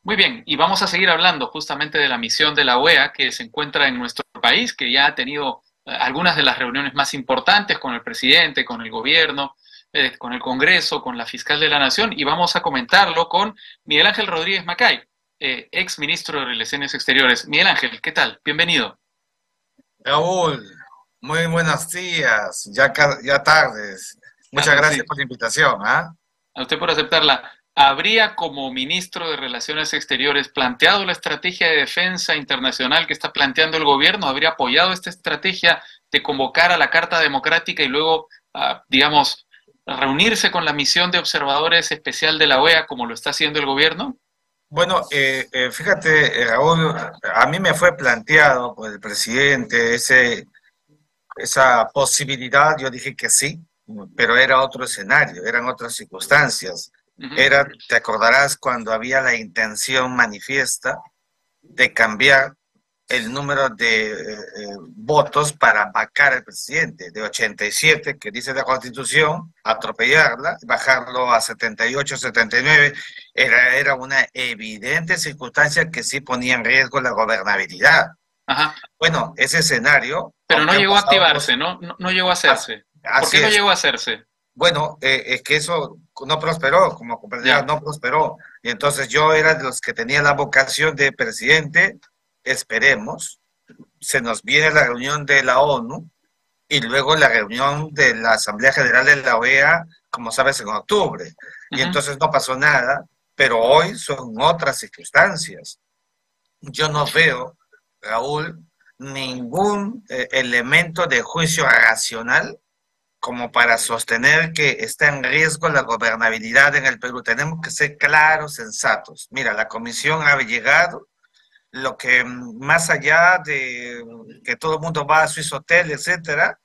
Muy bien, y vamos a seguir hablando justamente de la misión de la OEA que se encuentra en nuestro país, que ya ha tenido algunas de las reuniones más importantes con el presidente, con el gobierno, con el Congreso, con la fiscal de la Nación, y vamos a comentarlo con Miguel Ángel Rodríguez Macay, ex ministro de Relaciones Exteriores. Miguel Ángel, ¿qué tal? Bienvenido. Raúl, muy buenos días, ya tardes. Muchas Ah, gracias sí, por la invitación, ¿ah? a usted por aceptarla. ¿Habría como ministro de Relaciones Exteriores planteado la estrategia de defensa internacional que está planteando el gobierno? ¿Habría apoyado esta estrategia de convocar a la Carta Democrática y luego, digamos, reunirse con la misión de observadores especial de la OEA como lo está haciendo el gobierno? Bueno, fíjate, Raúl, a mí me fue planteado por el presidente esa posibilidad, yo dije que sí, pero era otro escenario, eran otras circunstancias. Ujú. Te acordarás cuando había la intención manifiesta de cambiar el número de votos para vacar al presidente, de 87, que dice la Constitución, atropellarla, bajarlo a 78, 79, era una evidente circunstancia que sí ponía en riesgo la gobernabilidad. Ajá. Bueno, ese escenario, Pero no aunque han llegó a pasado activarse, ¿no? No llegó a as- hacerse. ¿Por qué así no es. llegó a hacerse? Bueno, es que eso no prosperó, como comprenderás, Ya. no prosperó. Y entonces yo era de los que tenía la vocación de presidente, esperemos, se nos viene la reunión de la ONU y luego la reunión de la Asamblea General de la OEA, como sabes, en octubre. Y Ujú. entonces no pasó nada, pero hoy son otras circunstancias. Yo no veo, Raúl, ningún elemento de juicio racional como para sostener que está en riesgo la gobernabilidad en el Perú. Tenemos que ser claros, sensatos. Mira, la comisión ha llegado, lo que más allá de que todo el mundo va a su hotel, etcétera,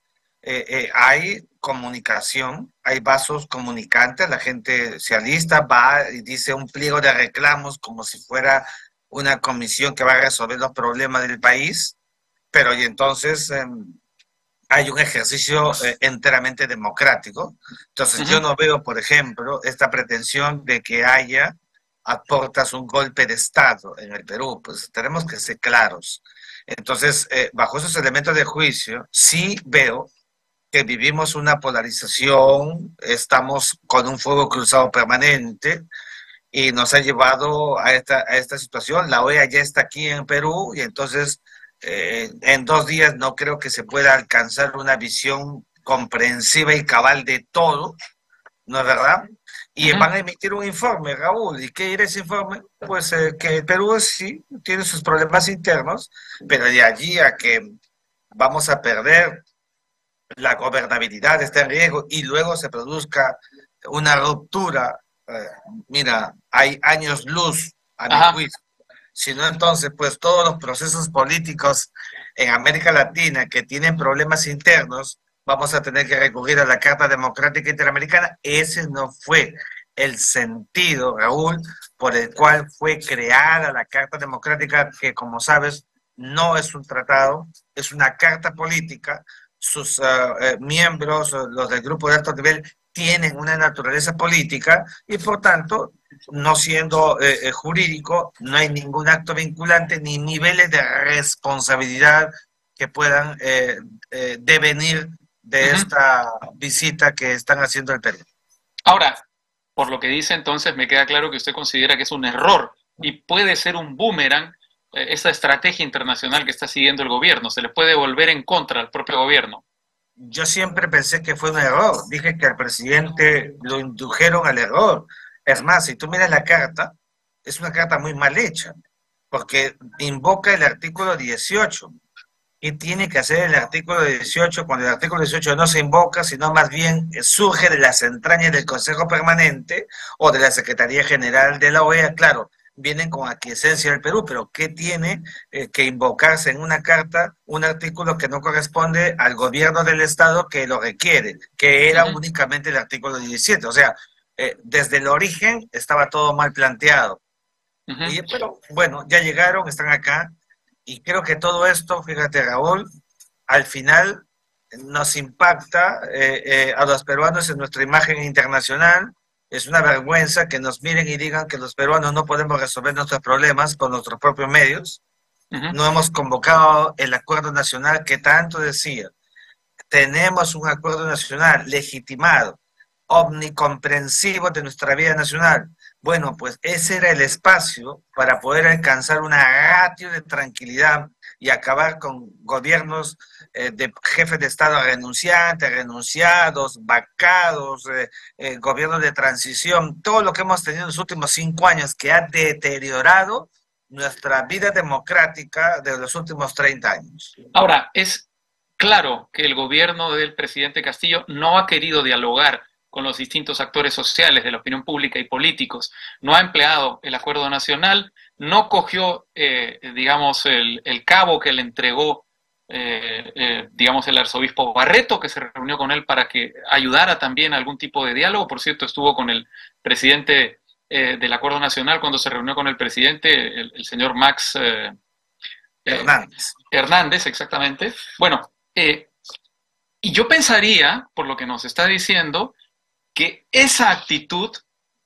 hay comunicación, hay vasos comunicantes, la gente se alista, va y dice un pliego de reclamos como si fuera una comisión que va a resolver los problemas del país, pero y entonces hay un ejercicio enteramente democrático. Entonces yo Ujú. no veo, por ejemplo, esta pretensión de que haya aportas un golpe de Estado en el Perú, pues tenemos que ser claros. Entonces, bajo esos elementos de juicio, sí veo que vivimos una polarización, estamos con un fuego cruzado permanente y nos ha llevado a esta situación. La OEA ya está aquí en Perú y entonces en 2 días no creo que se pueda alcanzar una visión comprensiva y cabal de todo, ¿no es verdad? Y Ujú. van a emitir un informe, Raúl. ¿Y qué era ese informe? Pues que el Perú sí tiene sus problemas internos, pero de allí a que vamos a perder la gobernabilidad, está en riesgo y luego se produzca una ruptura. eh, Mira, hay años luz a mi Ajá. juicio. Si no, entonces, pues todos los procesos políticos en América Latina que tienen problemas internos, vamos a tener que recurrir a la Carta Democrática Interamericana. Ese no fue el sentido, Raúl, por el cual fue creada la Carta Democrática, que como sabes, no es un tratado, es una carta política. Sus miembros, los del grupo de alto nivel, tienen una naturaleza política y por tanto no siendo jurídico, no hay ningún acto vinculante ni niveles de responsabilidad que puedan devenir de Ujú. esta visita que están haciendo al Perú. Ahora, por lo que dice entonces, me queda claro que usted considera que es un error y puede ser un boomerang esa estrategia internacional que está siguiendo el gobierno. Se le puede volver en contra al propio gobierno. Yo siempre pensé que fue un error. Dije que al presidente lo indujeron al error. Es más, si tú miras la carta, es una carta muy mal hecha, porque invoca el artículo 18. ¿Qué tiene que hacer el artículo 18 cuando el artículo 18 no se invoca, sino más bien surge de las entrañas del Consejo Permanente o de la Secretaría General de la OEA? Claro, vienen con aquiescencia del Perú, pero ¿qué tiene que invocarse en una carta un artículo que no corresponde al gobierno del Estado que lo requiere, que era Ujú. únicamente el artículo 17? O sea, desde el origen estaba todo mal planteado. Ujú. Oye, pero bueno, ya llegaron, están acá, y creo que todo esto, fíjate, Raúl, al final nos impacta a los peruanos en nuestra imagen internacional. Es una vergüenza que nos miren y digan que los peruanos no podemos resolver nuestros problemas con nuestros propios medios. Ujú. No hemos convocado el acuerdo nacional que tanto decía. Tenemos un acuerdo nacional legitimado, omnicomprensivo de nuestra vida nacional. Bueno, pues ese era el espacio para poder alcanzar una ratio de tranquilidad y acabar con gobiernos de jefes de Estado renunciantes, renunciados, vacados, gobiernos de transición, todo lo que hemos tenido en los últimos 5 años que ha deteriorado nuestra vida democrática de los últimos 30 años. Ahora, es claro que el gobierno del presidente Castillo no ha querido dialogar con los distintos actores sociales de la opinión pública y políticos, no ha empleado el acuerdo nacional, no cogió, digamos, el cabo que le entregó, digamos, el arzobispo Barreto, que se reunió con él para que ayudara también a algún tipo de diálogo. Por cierto, estuvo con el presidente del acuerdo nacional cuando se reunió con el presidente, el señor Max Hernández. Hernández, exactamente. Bueno, y yo pensaría, por lo que nos está diciendo, que esa actitud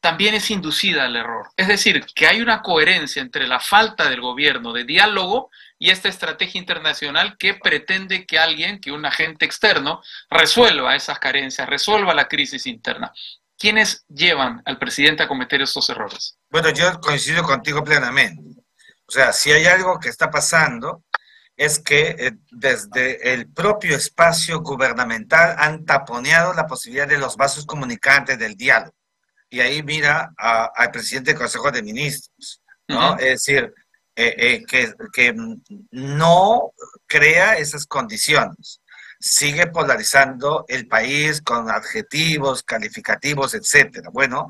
también es inducida al error. Es decir, que hay una coherencia entre la falta del gobierno de diálogo y esta estrategia internacional que pretende que alguien, que un agente externo, resuelva esas carencias, resuelva la crisis interna. ¿Quiénes llevan al presidente a cometer estos errores? Bueno, yo coincido contigo plenamente. O sea, si hay algo que está pasando es que desde el propio espacio gubernamental han taponeado la posibilidad de los vasos comunicantes del diálogo. Y ahí mira al presidente del Consejo de Ministros, ¿no? Es decir, que no crea esas condiciones. Sigue polarizando el país con adjetivos, calificativos, etcétera. Bueno,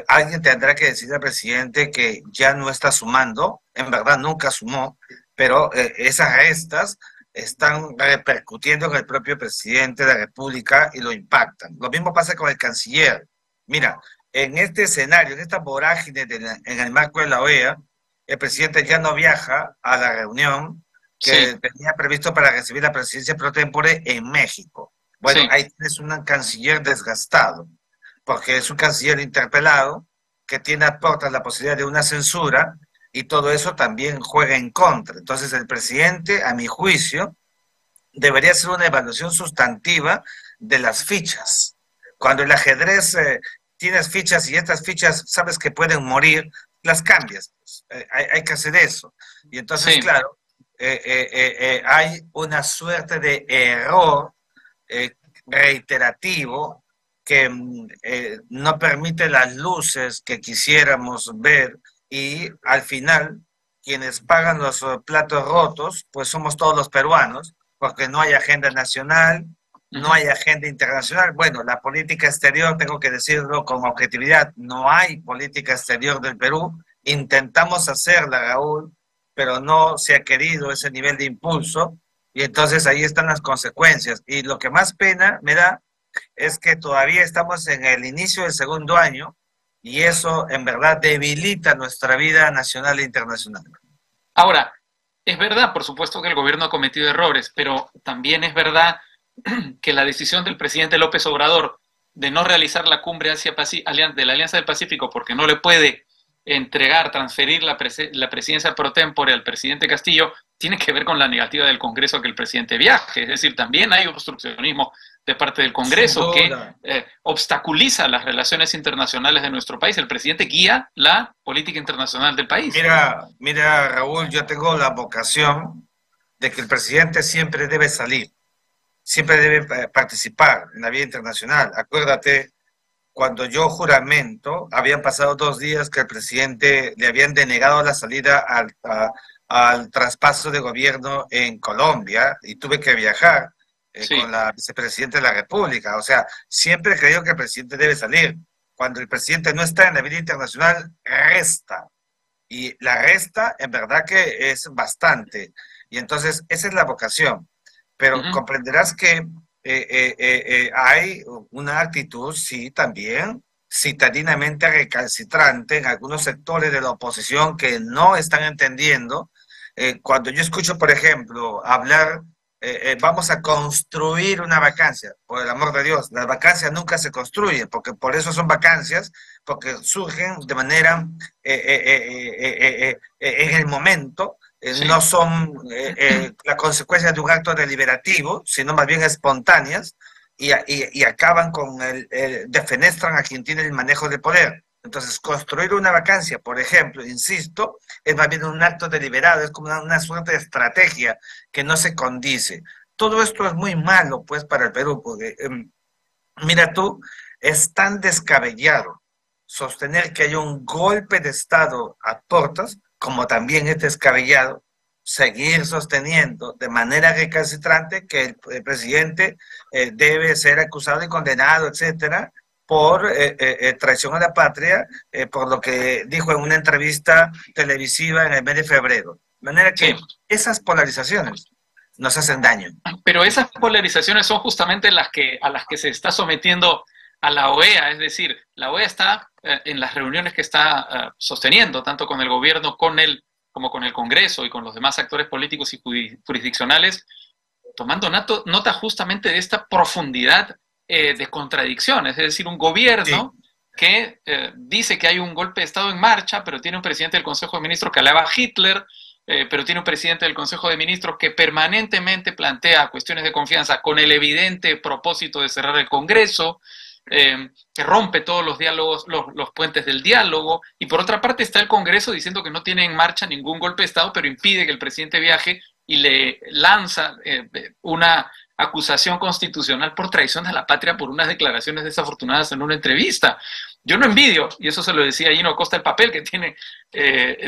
alguien tendrá que decir al presidente que ya no está sumando, en verdad nunca sumó, pero esas restas están repercutiendo en el propio presidente de la República y lo impactan. Lo mismo pasa con el canciller. Mira, en este escenario, en esta vorágine en el marco de la OEA, el presidente ya no viaja a la reunión que Sí, tenía previsto para recibir la presidencia pro tempore en México. Bueno, sí. ahí tienes un canciller desgastado, porque es un canciller interpelado que tiene a puertas la posibilidad de una censura y todo eso también juega en contra. Entonces el presidente, a mi juicio, debería hacer una evaluación sustantiva de las fichas. Cuando el ajedrez tienes fichas y estas fichas sabes que pueden morir, las cambias. Pues. Hay que hacer eso. Y entonces, Sí. claro, hay una suerte de error reiterativo que no permite las luces que quisiéramos ver y al final quienes pagan los platos rotos pues somos todos los peruanos porque no hay agenda nacional, no Ujú. hay agenda internacional. Bueno, la política exterior, tengo que decirlo con objetividad, no hay política exterior del Perú. Intentamos hacerla, Raúl, pero no se ha querido ese nivel de impulso y entonces ahí están las consecuencias. Y lo que más pena me da es que todavía estamos en el inicio del segundo año y eso en verdad debilita nuestra vida nacional e internacional. Ahora, es verdad, por supuesto, que el gobierno ha cometido errores, pero también es verdad que la decisión del presidente López Obrador de no realizar la cumbre de la Alianza del Pacífico porque no le puede entregar, transferir la presidencia pro tempore al presidente Castillo, tiene que ver con la negativa del Congreso a que el presidente viaje. Es decir, también hay obstruccionismo de parte del Sin Congreso que duda. obstaculiza las relaciones internacionales de nuestro país. El presidente guía la política internacional del país. Mira, Raúl, yo tengo la vocación de que el presidente siempre debe participar en la vida internacional. Acuérdate, cuando yo juramento, habían pasado 2 días que el presidente le habían denegado la salida al traspaso de gobierno en Colombia y tuve que viajar con Sí. la vicepresidenta de la República. O sea, siempre he creído que el presidente debe salir. Cuando el presidente no está en la vida internacional, resta. Y la resta, en verdad que es bastante. Y entonces, esa es la vocación. Pero Ujú. comprenderás que hay una actitud, sí, también citadinamente recalcitrante en algunos sectores de la oposición que no están entendiendo. Cuando yo escucho, por ejemplo, hablar vamos a construir una vacancia. Por el amor de Dios, las vacancias nunca se construyen, porque por eso son vacancias, porque surgen de manera en el momento, Sí. no son la consecuencia de un acto deliberativo, sino más bien espontáneas, y acaban con defenestran a quien tiene el manejo de poder. Entonces, construir una vacancia, por ejemplo, insisto, es más bien un acto deliberado, es como una suerte de estrategia que no se condice. Todo esto es muy malo, pues, para el Perú, porque, mira tú, es tan descabellado sostener que hay un golpe de Estado a portas, como también es descabellado seguir sosteniendo de manera recalcitrante que el presidente debe ser acusado y condenado, etcétera, por traición a la patria, por lo que dijo en una entrevista televisiva en el mes de febrero. De manera Sí. que esas polarizaciones nos hacen daño. Pero esas polarizaciones son justamente a las que se está sometiendo a la OEA, es decir, la OEA está en las reuniones que está sosteniendo, tanto con el gobierno, como con el Congreso y con los demás actores políticos y jurisdiccionales, tomando nota justamente de esta profundidad de contradicciones, es decir, un gobierno Sí. que dice que hay un golpe de Estado en marcha, pero tiene un presidente del Consejo de Ministros que alaba a Hitler, pero tiene un presidente del Consejo de Ministros que permanentemente plantea cuestiones de confianza con el evidente propósito de cerrar el Congreso, que rompe todos los diálogos, los puentes del diálogo, y por otra parte está el Congreso diciendo que no tiene en marcha ningún golpe de Estado, pero impide que el presidente viaje y le lanza una acusación constitucional por traición a la patria por unas declaraciones desafortunadas en una entrevista. Yo no envidio, y eso se lo decía Gino Acosta, el papel que tienen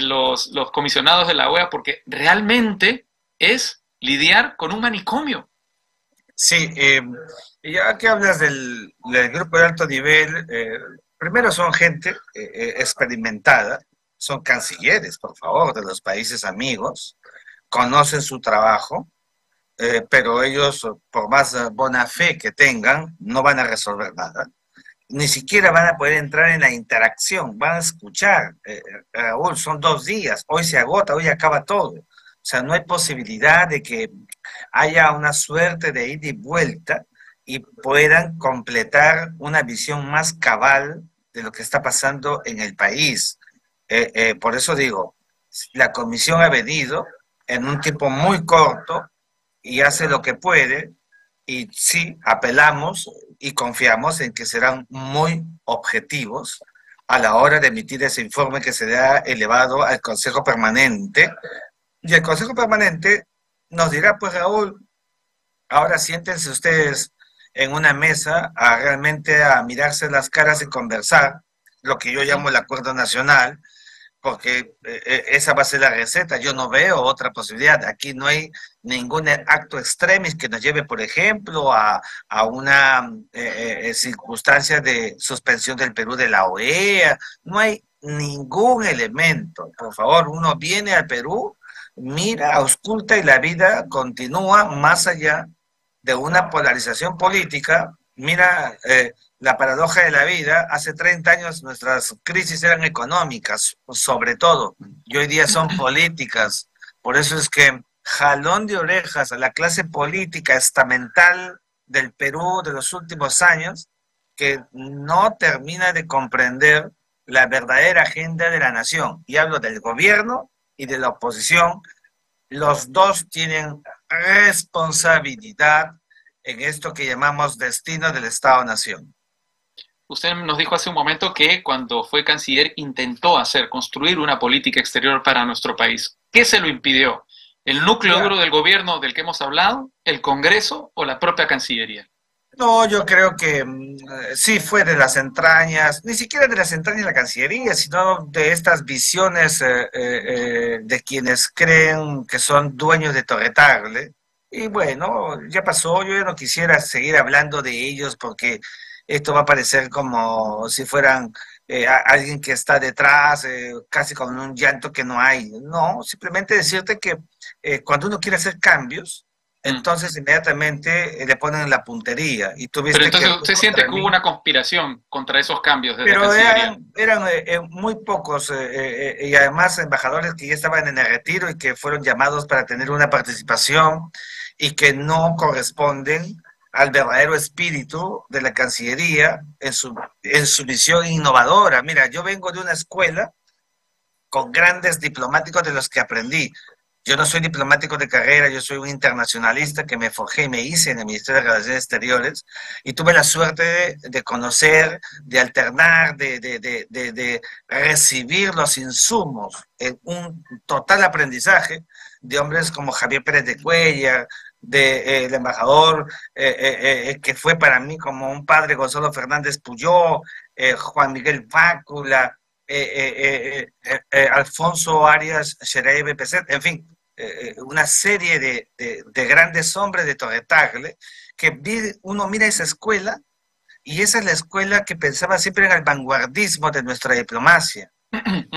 los comisionados de la OEA, porque realmente es lidiar con un manicomio. Sí, ya que hablas del grupo de alto nivel, primero son gente experimentada, son cancilleres, por favor, de los países amigos, conocen su trabajo, pero ellos, por más buena fe que tengan, no van a resolver nada. Ni siquiera van a poder entrar en la interacción, van a escuchar. Raúl, son 2 días, hoy se agota, hoy acaba todo. O sea, no hay posibilidad de que haya una suerte de ida y vuelta y puedan completar una visión más cabal de lo que está pasando en el país. Por eso digo, la comisión ha venido en un tiempo muy corto y hace lo que puede, y sí, apelamos y confiamos en que serán muy objetivos a la hora de emitir ese informe que será elevado al Consejo Permanente. Y el Consejo Permanente nos dirá, pues Raúl, ahora siéntense ustedes en una mesa a realmente a mirarse las caras y conversar, lo que yo llamo el acuerdo nacional, porque esa va a ser la receta. Yo no veo otra posibilidad. Aquí no hay ningún acto extremis que nos lleve, por ejemplo, a una circunstancia de suspensión del Perú de la OEA. No hay ningún elemento. Por favor, uno viene al Perú, mira, ausculta y la vida continúa más allá de una polarización política. Mira, la paradoja de la vida, hace 30 años nuestras crisis eran económicas, sobre todo, y hoy día son políticas. Por eso es que jalón de orejas a la clase política estamental del Perú de los últimos años, que no termina de comprender la verdadera agenda de la nación. Y hablo del gobierno y de la oposición. Los dos tienen responsabilidad en esto que llamamos destino del Estado-Nación. Usted nos dijo hace un momento que cuando fue canciller intentó construir una política exterior para nuestro país. ¿Qué se lo impidió? ¿El núcleo Ya. duro del gobierno del que hemos hablado, el Congreso o la propia Cancillería? No, yo creo que sí fue de las entrañas, ni siquiera de las entrañas de la Cancillería, sino de estas visiones de quienes creen que son dueños de Torre Tagle. Y bueno, ya pasó, yo ya no quisiera seguir hablando de ellos porque esto va a parecer como si fueran alguien que está detrás, casi con un llanto que no hay. No, simplemente decirte que cuando uno quiere hacer cambios, entonces inmediatamente le ponen la puntería. Y tú Pero viste entonces que usted siente que hubo una conspiración contra esos cambios desde pero Cancillería. eran muy pocos y además embajadores que ya estaban en el retiro y que fueron llamados para tener una participación y que no corresponden al verdadero espíritu de la Cancillería en su misión innovadora. Mira, yo vengo de una escuela con grandes diplomáticos de los que aprendí. Yo no soy diplomático de carrera, yo soy un internacionalista que me forjé y me hice en el Ministerio de Relaciones Exteriores y tuve la suerte de conocer, de alternar, de recibir los insumos, un total aprendizaje de hombres como Javier Pérez de Cuellar, el embajador que fue para mí como un padre Gonzalo Fernández Puyó, Juan Miguel Fácula, Alfonso Arias Xerey BPC, en fin, una serie de grandes hombres de Torre Tagle, que uno mira esa escuela y esa es la escuela que pensaba siempre en el vanguardismo de nuestra diplomacia,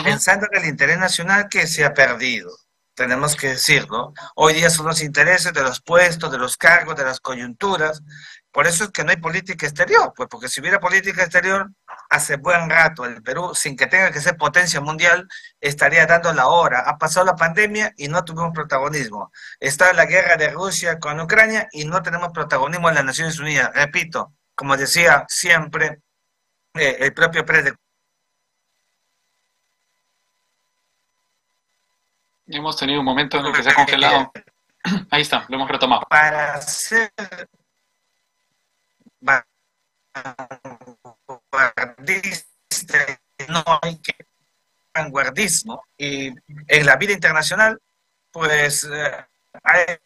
pensando en el interés nacional que se ha perdido. Tenemos que decirlo. Hoy día son los intereses de los puestos, de los cargos, de las coyunturas. Por eso es que no hay política exterior, pues porque si hubiera política exterior, hace buen rato el Perú, sin que tenga que ser potencia mundial, estaría dando la hora. Ha pasado la pandemia y no tuvimos protagonismo. Está la guerra de Rusia con Ucrania y no tenemos protagonismo en las Naciones Unidas. Repito, como decía siempre el propio Pérez de... Hemos tenido un momento en el que se ha congelado. Ahí está, lo hemos retomado. Para ser vanguardista no hay que vanguardismo y en la vida internacional pues hay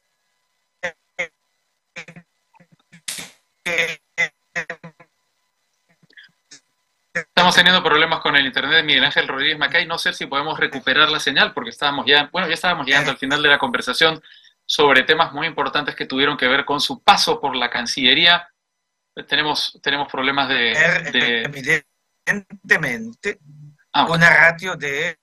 que Estamos teniendo problemas con el internet de Miguel Ángel Rodríguez Macay. No sé si podemos recuperar la señal porque estábamos ya, bueno, ya estábamos llegando al final de la conversación sobre temas muy importantes que tuvieron que ver con su paso por la Cancillería. Tenemos problemas evidentemente okay. Una ratio de...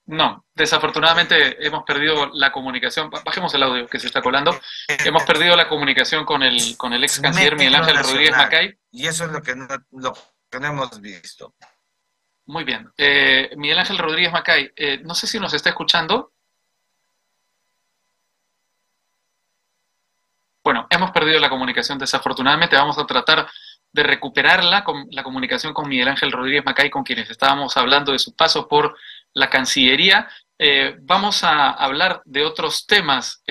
No, desafortunadamente hemos perdido la comunicación. Bajemos el audio que se está colando. Hemos perdido la comunicación con el ex canciller Miguel Ángel Rodríguez Macay. Y eso es lo que no hemos visto. Muy bien. Miguel Ángel Rodríguez Macay, no sé si nos está escuchando. Bueno, hemos perdido la comunicación desafortunadamente. Vamos a tratar de recuperar la comunicación con Miguel Ángel Rodríguez Macay, con quienes estábamos hablando de su paso por la Cancillería. Vamos a hablar de otros temas.